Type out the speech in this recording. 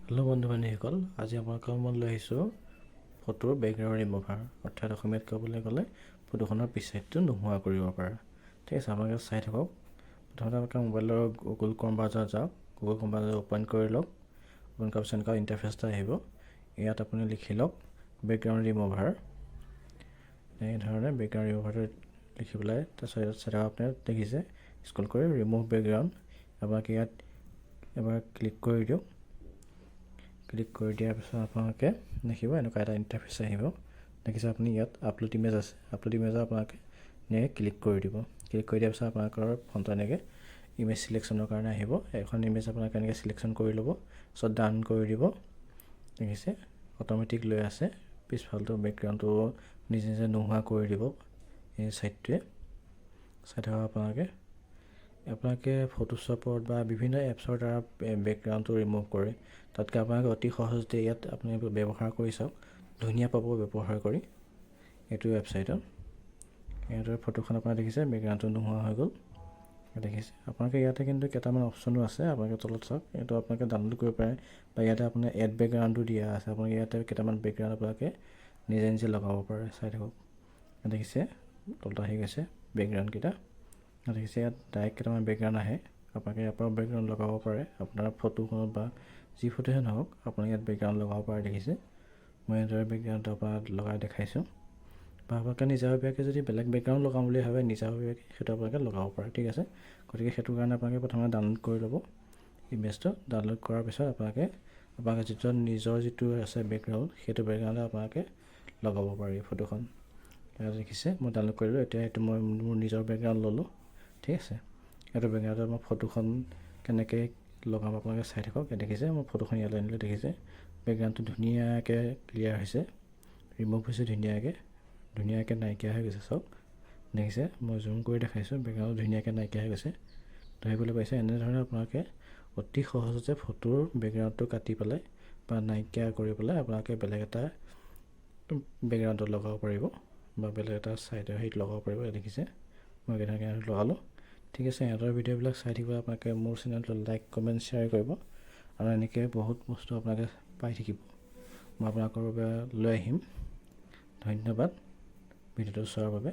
Hello' বন্ধু বান্ধৱীসকল, আজি আপোনালোকৰ মই লৈ আহিছোঁ ফটোৰ বেকগ্ৰাউণ্ড ৰিমুভাৰ, অৰ্থাৎ অসমীয়াত ক'বলৈ গ'লে ফটোখনৰ পিছ চাইডটো নোহোৱা কৰিব পাৰা। ঠিক আছে, আপোনালোকে চাই থাকক। প্ৰথমতে আপোনালোকে মোবাইলৰ গুগল ক্ৰ'ম ব্ৰাউজাৰ যাওক, গুগল ক্ৰ'ম ব্ৰাউজাৰ অ'পেন কৰি লওক। অ'পেন কৰাৰ পিছত এনেকুৱা ইণ্টাৰফেচ এটা আহিব। ইয়াত আপুনি লিখি লওক বেকগ্ৰাউণ্ড ৰিমুভাৰ। এনেধৰণে বেকগ্ৰাউণ্ড ৰিমুভাৰটো লিখি পেলাই তাৰপিছত চাই আপুনি দেখিছে স্ক্ৰল কৰি ৰিমুভ বেকগ্ৰাউণ্ড। আপোনালোকে ইয়াত এবাৰ ক্লিক কৰি দিয়ক। ক্লিক কৰি দিয়াৰ পিছত আপোনালোকে দেখিব এনেকুৱা এটা ইণ্টাৰফেচ আহিব। দেখিছে আপুনি ইয়াত আপলোড ইমেজ আছে, আপলোড ইমেজত আপোনালোকে এনেকৈ ক্লিক কৰি দিব। ক্লিক কৰি দিয়াৰ পিছত আপোনালোকৰ ফোনটো এনেকৈ ইমেজ চিলেকশ্যনৰ কাৰণে আহিব। এখন ইমেজ আপোনালোকে এনেকৈ চিলেকশ্যন কৰি ল'ব, পিছত ডান কৰি দিব। দেখিছে অট'মেটিক লৈ আছে, পিছফালটো বেকগ্ৰাউণ্ডটো নিজে নিজে নোহোৱা কৰি দিব এই ছাইডটোৱে। চাই থাকক আপোনালোকে ফটোশ্বপত বা বিভিন্ন এপছৰ দ্বাৰা বেকগ্ৰাউণ্ডটো ৰিমুভ কৰে। তাতকৈ আপোনালোকে অতি সহজতে ইয়াত আপুনি ব্যৱহাৰ কৰি চাওক, ধুনীয়া পাব ব্যৱহাৰ কৰি এইটো ৱেবছাইটত। ইয়াতে ফটোখন আপোনাৰ দেখিছে বেকগ্ৰাউণ্ডটো নোহোৱা হৈ গ'ল। দেখিছে আপোনালোকে ইয়াতে কিন্তু কেইটামান অপশ্যনো আছে, আপোনালোকে তলত চাওক। এইটো আপোনালোকে ডাউনলোড কৰিব পাৰে বা ইয়াতে আপোনাৰ এড বেকগ্ৰাউণ্ডো দিয়া আছে। আপোনালোকে ইয়াতে কেইটামান বেকগ্ৰাউণ্ড আপোনালোকে নিজে নিজে লগাব পাৰে। চাই থাকক, দেখিছে তলত আহি গৈছে বেকগ্ৰাউণ্ডকেইটা। দেখিছে ইয়াত ডাইৰেক্ট কেইটামান বেকগ্ৰাউণ্ড আহে, আপোনালোকে ইয়াৰ পৰা বেকগ্ৰাউণ্ড লগাব পাৰে। আপোনাৰ ফটোখনত বা যি ফটোহে নহওক আপোনালোকে ইয়াত বেকগ্ৰাউণ্ড লগাব পাৰে। দেখিছে মই এনেদৰে বেকগ্ৰাউণ্ডটো আপোনাক লগাই দেখাইছোঁ। বা আপোনালোকে নিজাববীয়াকৈ যদি বেলেগ বেকগ্ৰাউণ্ড লগাম বুলি ভাবে নিজাববীয়াকৈ সেইটো আপোনালোকে লগাব পাৰে। ঠিক আছে, গতিকে সেইটো কাৰণে আপোনালোকে প্ৰথমে ডাউনলোড কৰি ল'ব ইমেজটো। ডাউনলোড কৰাৰ পিছত আপোনালোকে যিটো নিজৰ যিটো আছে বেকগ্ৰাউণ্ড, সেইটো বেকগ্ৰাউণ্ডে আপোনালোকে লগাব পাৰি ফটোখন। দেখিছে মই ডাউনলোড কৰিলোঁ, এতিয়া এইটো মই মোৰ নিজৰ বেকগ্ৰাউণ্ড ল'লোঁ। ঠিক আছে, এইটো বেকগ্ৰাউণ্ডত মই ফটোখন কেনেকৈ লগাম আপোনালোকে চাই থাকক। দেখিছে মই ফটোখন ইয়ালৈ আনিলোঁ। দেখিছে বেকগ্ৰাউণ্ডটো ধুনীয়াকৈ ক্লিয়াৰ হৈছে, ৰিমুভ হৈছে ধুনীয়াকৈ নাইকিয়া হৈ গৈছে। চাওক দেখিছে মই জুম কৰি দেখাইছোঁ, বেকগ্ৰাউণ্ডটো ধুনীয়াকৈ নাইকিয়া হৈ গৈছে। ধৰিবলৈ পাইছে এনেধৰণে আপোনালোকে অতি সহজতে ফটোৰ বেকগ্ৰাউণ্ডটো কাটি পেলাই বা নাইকিয়া কৰি পেলাই আপোনালোকে বেলেগ এটা বেকগ্ৰাউণ্ডত লগাব পাৰিব বা বেলেগ এটা ছাইডৰ হেৰিত লগাব পাৰিব। দেখিছে মই কেনেকৈ লগালোঁ। ঠিক আছে, সিহঁতৰ ভিডিঅ'বিলাক চাই থাকিব আপোনালোকে। মোৰ চেনেলটো লাইক কমেণ্ট শ্বেয়াৰ কৰিব আৰু এনেকৈ বহুত বস্তু আপোনালোকে পাই থাকিব। মই আপোনালোকৰ বাবে লৈ আহিম। ধন্যবাদ ভিডিঅ'টো চোৱাৰ বাবে।